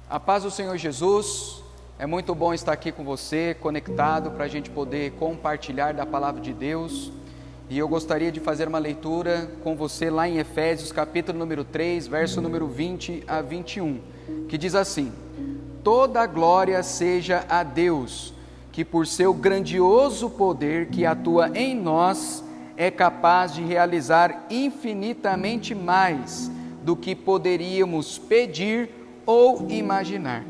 A paz do Senhor Jesus, é muito bom estar aqui com você, conectado, para a gente poder compartilhar da palavra de Deus. E eu gostaria de fazer uma leitura com você lá em Efésios, capítulo número 3, verso número 20 a 21, que diz assim: toda a glória seja a Deus, que por seu grandioso poder que atua em nós, é capaz de realizar infinitamente mais do que poderíamos pedir ou imaginar.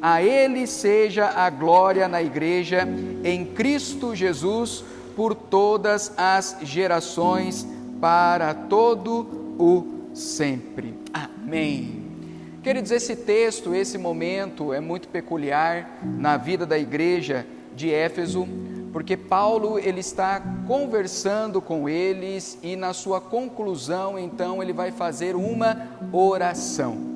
A Ele seja a glória na igreja, em Cristo Jesus, por todas as gerações, para todo o sempre. Amém. Queridos, esse texto, esse momento é muito peculiar na vida da igreja de Éfeso, porque Paulo ele está conversando com eles e na sua conclusão, então, ele vai fazer uma oração.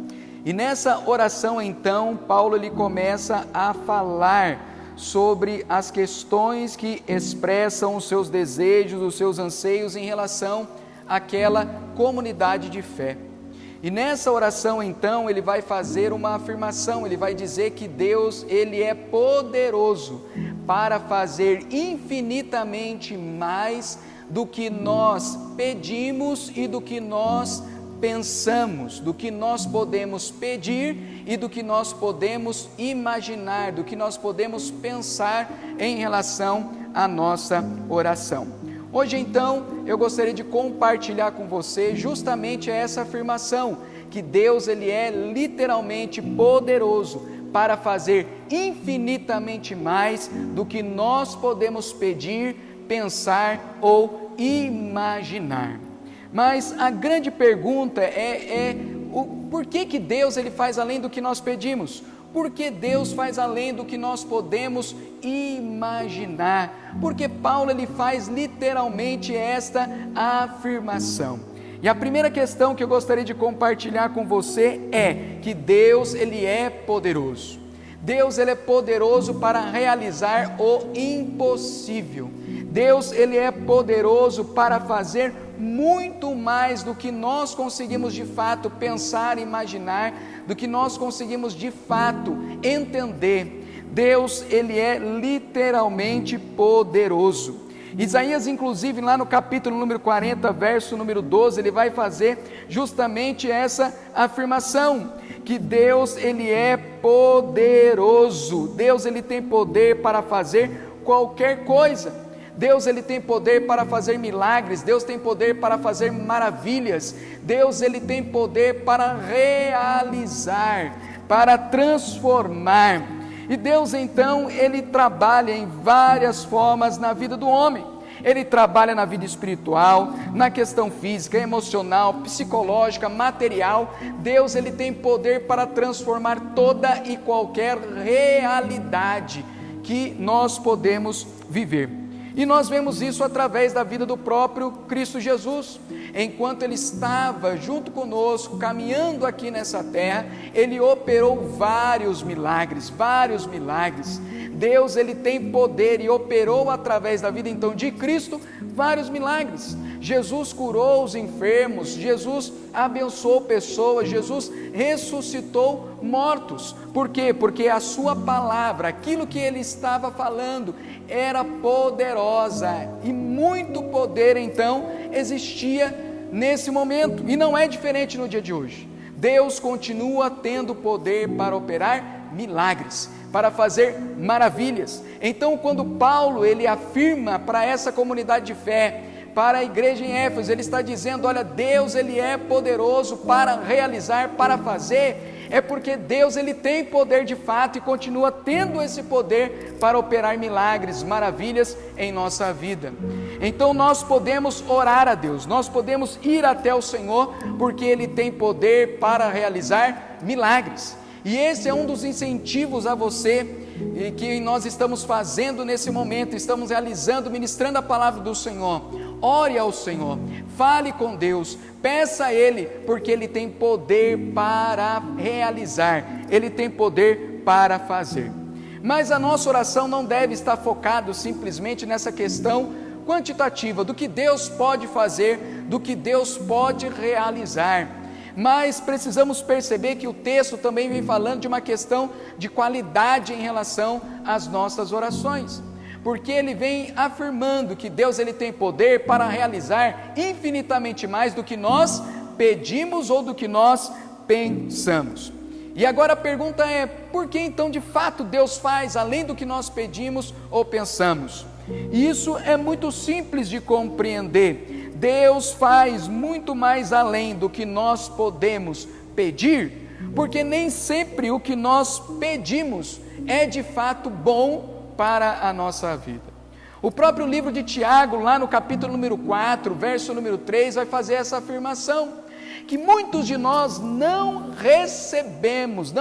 E nessa oração, então, Paulo ele começa a falar sobre as questões que expressam os seus desejos, os seus anseios em relação àquela comunidade de fé. E nessa oração, então, ele vai fazer uma afirmação, ele vai dizer que Deus, ele é poderoso para fazer infinitamente mais do que nós pedimos e do que nós pensamos, do que nós podemos pedir e do que nós podemos imaginar, do que nós podemos pensar em relação à nossa oração. Hoje, então, eu gostaria de compartilhar com você justamente essa afirmação, que Deus ele é literalmente poderoso para fazer infinitamente mais do que nós podemos pedir, pensar ou imaginar. Mas a grande pergunta por que Deus ele faz além do que nós pedimos? Por que Deus faz além do que nós podemos imaginar? Porque Paulo ele faz literalmente esta afirmação. E a primeira questão que eu gostaria de compartilhar com você é que Deus ele é poderoso. Deus ele é poderoso para realizar o impossível. Deus ele é poderoso para fazer muito mais do que nós conseguimos de fato pensar e imaginar, do que nós conseguimos de fato entender. Deus ele é literalmente poderoso. Isaías, inclusive, lá no capítulo número 40, verso número 12, ele vai fazer justamente essa afirmação, que Deus ele é poderoso. Deus ele tem poder para fazer qualquer coisa. Deus ele tem poder para fazer milagres, Deus tem poder para fazer maravilhas, Deus ele tem poder para realizar, para transformar. E Deus então, ele trabalha em várias formas na vida do homem. Ele trabalha na vida espiritual, na questão física, emocional, psicológica, material. Deus ele tem poder para transformar toda e qualquer realidade que nós podemos viver. E nós vemos isso através da vida do próprio Cristo Jesus. Enquanto ele estava junto conosco, caminhando aqui nessa terra, ele operou vários milagres. Deus ele tem poder e operou através da vida então de Cristo vários milagres. Jesus curou os enfermos, Jesus abençoou pessoas, Jesus ressuscitou mortos. Por quê? Porque a sua palavra, aquilo que ele estava falando, era poderosa e muito poder então existia nesse momento, e não é diferente no dia de hoje. Deus continua tendo poder para operar milagres, para fazer maravilhas. Então, quando Paulo ele afirma para essa comunidade de fé, para a igreja em Éfeso, ele está dizendo: olha, Deus ele é poderoso para realizar, para fazer. É porque Deus ele tem poder de fato e continua tendo esse poder para operar milagres, maravilhas em nossa vida. Então nós podemos orar a Deus, nós podemos ir até o Senhor, porque Ele tem poder para realizar milagres. E esse é um dos incentivos a você que nós estamos fazendo nesse momento, estamos realizando, ministrando a palavra do Senhor. Ore ao Senhor, fale com Deus, peça a Ele, porque Ele tem poder para realizar, Ele tem poder para fazer. Mas a nossa oração não deve estar focada simplesmente nessa questão quantitativa, do que Deus pode fazer, do que Deus pode realizar. mas precisamos perceber que o texto também vem falando de uma questão de qualidade em relação às nossas orações, porque ele vem afirmando que Deus ele tem poder para realizar infinitamente mais do que nós pedimos ou do que nós pensamos. E agora a pergunta é, por que então de fato Deus faz além do que nós pedimos ou pensamos? E isso é muito simples de compreender. Deus faz muito mais além do que nós podemos pedir, porque nem sempre o que nós pedimos é de fato bom para a nossa vida. O próprio livro de Tiago, lá no capítulo número 4, verso número 3, vai fazer essa afirmação, que muitos de nós não recebemos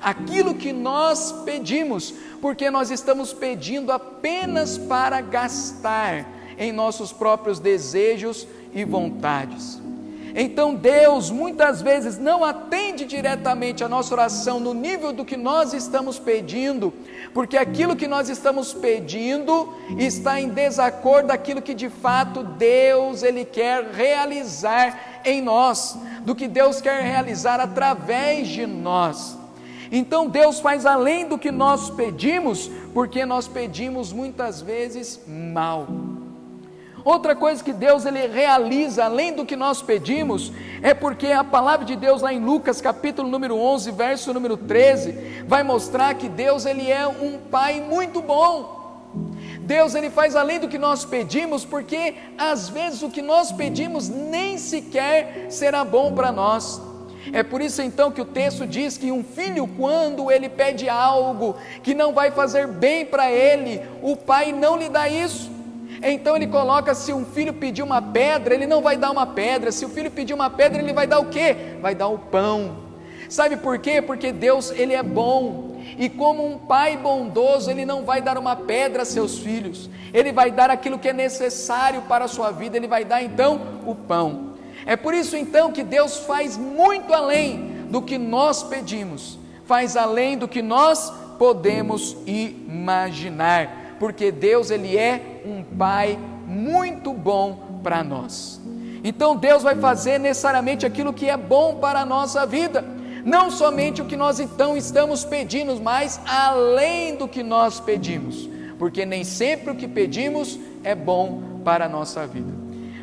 aquilo que nós pedimos, porque nós estamos pedindo apenas para gastar em nossos próprios desejos e vontades. Então Deus muitas vezes não atende diretamente a nossa oração no nível do que nós estamos pedindo, porque aquilo que nós estamos pedindo está em desacordo daquilo que de fato Deus ele quer realizar em nós, do que Deus quer realizar através de nós. Então Deus faz além do que nós pedimos, porque nós pedimos muitas vezes mal. Outra coisa que Deus ele realiza além do que nós pedimos, é porque a palavra de Deus lá em Lucas capítulo número 11, verso número 13, vai mostrar que Deus ele é um Pai muito bom. Deus ele faz além do que nós pedimos, porque às vezes o que nós pedimos nem sequer será bom para nós. É por isso então que o texto diz que um filho, quando ele pede algo que não vai fazer bem para ele, o pai não lhe dá isso. Então ele coloca, se um filho pedir uma pedra, ele não vai dar uma pedra. Se o filho pedir uma pedra, ele vai dar o quê? Vai dar o pão. Sabe por quê? Porque Deus ele é bom, e como um pai bondoso, ele não vai dar uma pedra a seus filhos, ele vai dar aquilo que é necessário para a sua vida, ele vai dar então o pão. É por isso então que Deus faz muito além do que nós pedimos, faz além do que nós podemos imaginar, porque Deus ele é um Pai muito bom para nós. Então Deus vai fazer necessariamente aquilo que é bom para a nossa vida, não somente o que nós então estamos pedindo, mas além do que nós pedimos, porque nem sempre o que pedimos é bom para a nossa vida.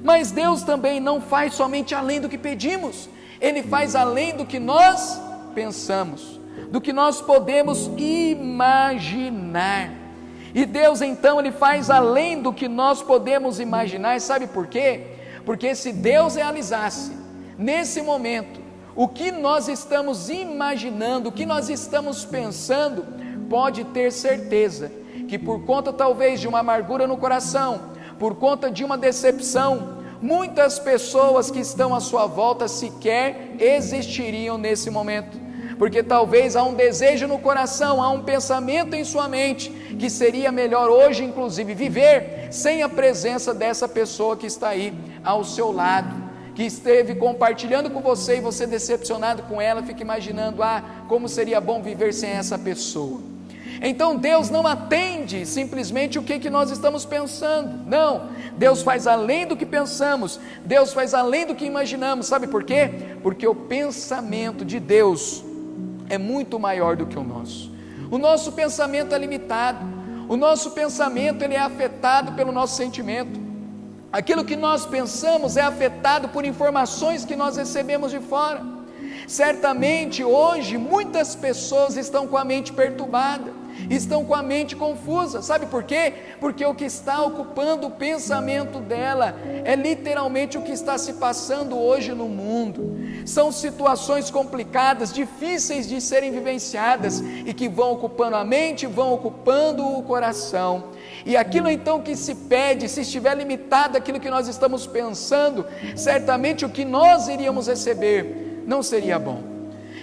Mas Deus também não faz somente além do que pedimos, Ele faz além do que nós pensamos, do que nós podemos imaginar. E Deus então ele faz além do que nós podemos imaginar. Sabe por quê? Porque se Deus realizasse nesse momento o que nós estamos imaginando, o que nós estamos pensando, pode ter certeza que por conta talvez de uma amargura no coração, por conta de uma decepção, muitas pessoas que estão à sua volta sequer existiriam nesse momento, porque talvez há um desejo no coração, há um pensamento em sua mente, que seria melhor hoje inclusive viver sem a presença dessa pessoa que está aí ao seu lado, que esteve compartilhando com você, e você decepcionado com ela, fica imaginando, como seria bom viver sem essa pessoa. Então Deus não atende simplesmente o que nós estamos pensando, não, Deus faz além do que pensamos, Deus faz além do que imaginamos. Sabe por quê? Porque o pensamento de Deus é muito maior do que o nosso pensamento é limitado, o nosso pensamento ele é afetado pelo nosso sentimento, aquilo que nós pensamos é afetado por informações que nós recebemos de fora. Certamente hoje muitas pessoas estão com a mente perturbada, estão com a mente confusa. Sabe por quê? Porque o que está ocupando o pensamento dela é literalmente o que está se passando hoje no mundo. São situações complicadas, difíceis de serem vivenciadas, e que vão ocupando a mente, vão ocupando o coração. E aquilo então que se pede, se estiver limitado àquilo que nós estamos pensando, certamente o que nós iríamos receber não seria bom.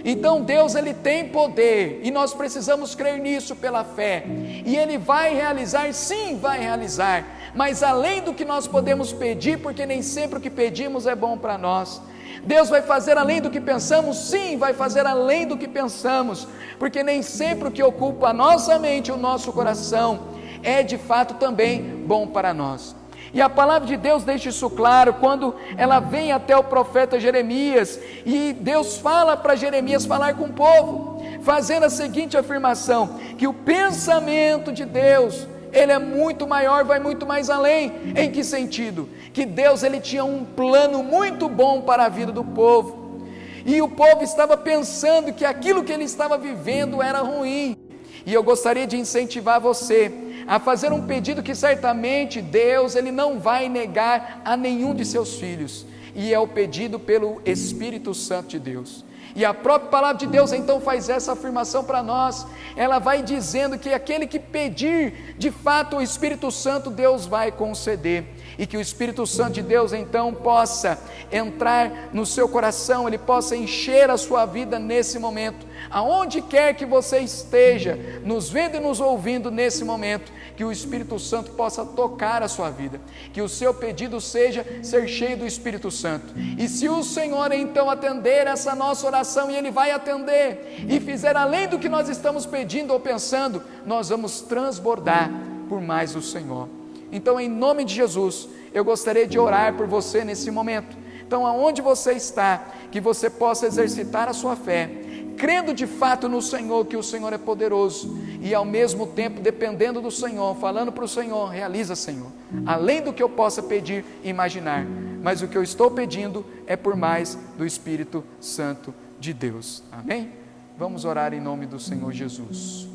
Então Deus ele tem poder, e nós precisamos crer nisso pela fé, e Ele vai realizar, sim, vai realizar, mas além do que nós podemos pedir, porque nem sempre o que pedimos é bom para nós. Deus vai fazer além do que pensamos, sim, vai fazer além do que pensamos, porque nem sempre o que ocupa a nossa mente, o nosso coração, é de fato também bom para nós. E a palavra de Deus deixa isso claro quando ela vem até o profeta Jeremias, e Deus fala para Jeremias falar com o povo, fazendo a seguinte afirmação, que o pensamento de Deus, ele é muito maior, vai muito mais além. Em que sentido? Que Deus, ele tinha um plano muito bom para a vida do povo, e o povo estava pensando que aquilo que ele estava vivendo era ruim. E eu gostaria de incentivar você a fazer um pedido que certamente Deus, ele não vai negar a nenhum de seus filhos, e é o pedido pelo Espírito Santo de Deus. E a própria palavra de Deus então faz essa afirmação para nós. Ela vai dizendo que aquele que pedir, de fato o Espírito Santo Deus vai conceder, e que o Espírito Santo de Deus então possa entrar no seu coração, ele possa encher a sua vida nesse momento, aonde quer que você esteja, nos vendo e nos ouvindo nesse momento, que o Espírito Santo possa tocar a sua vida, que o seu pedido seja ser cheio do Espírito Santo. E se o Senhor então atender essa nossa oração, e Ele vai atender, e fizer além do que nós estamos pedindo ou pensando, nós vamos transbordar por mais o Senhor. Então, em nome de Jesus, eu gostaria de orar por você nesse momento. Então, aonde você está, que você possa exercitar a sua fé, crendo de fato no Senhor, que o Senhor é poderoso, e ao mesmo tempo dependendo do Senhor, falando para o Senhor, realiza, Senhor, além do que eu possa pedir e imaginar, mas o que eu estou pedindo é por mais do Espírito Santo de Deus. Amém? Vamos orar em nome do Senhor Jesus.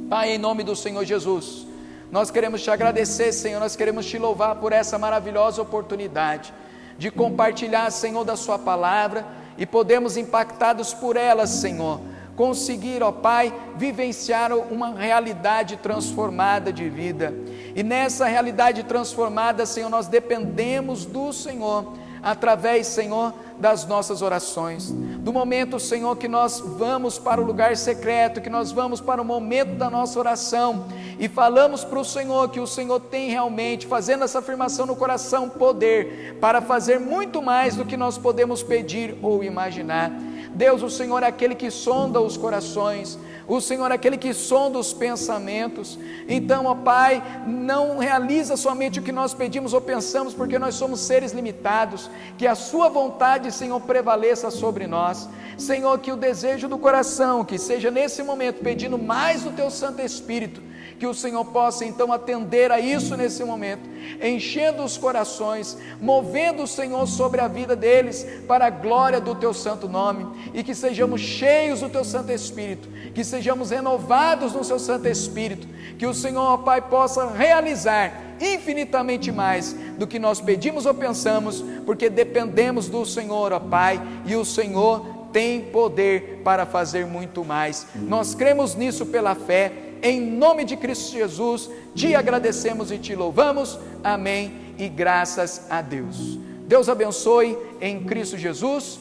Pai, em nome do Senhor Jesus, nós queremos te agradecer, Senhor, nós queremos te louvar por essa maravilhosa oportunidade de compartilhar, Senhor, da sua palavra, e podemos, impactados por ela, Senhor, conseguir, ó Pai, vivenciar uma realidade transformada de vida. E nessa realidade transformada, Senhor, nós dependemos do Senhor, através, Senhor, das nossas orações, do momento, Senhor, que nós vamos para o lugar secreto, que nós vamos para o momento da nossa oração, e falamos para o Senhor, que o Senhor tem realmente, fazendo essa afirmação no coração, poder, para fazer muito mais do que nós podemos pedir ou imaginar. Deus, o Senhor é aquele que sonda os corações, o Senhor é aquele que sonda os pensamentos. Então, ó Pai, não realiza somente o que nós pedimos ou pensamos, porque nós somos seres limitados, que a sua vontade, Senhor, prevaleça sobre nós. Senhor, que o desejo do coração, que seja nesse momento pedindo mais do Teu Santo Espírito, que o Senhor possa então atender a isso nesse momento, enchendo os corações, movendo o Senhor sobre a vida deles, para a glória do Teu santo nome, e que sejamos cheios do Teu Santo Espírito, que sejamos renovados no Seu Santo Espírito, que o Senhor, ó Pai, possa realizar infinitamente mais do que nós pedimos ou pensamos, porque dependemos do Senhor, ó Pai, e o Senhor tem poder para fazer muito mais. Nós cremos nisso pela fé, em nome de Cristo Jesus, te agradecemos e te louvamos, amém, e graças a Deus. Deus abençoe em Cristo Jesus,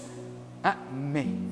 amém.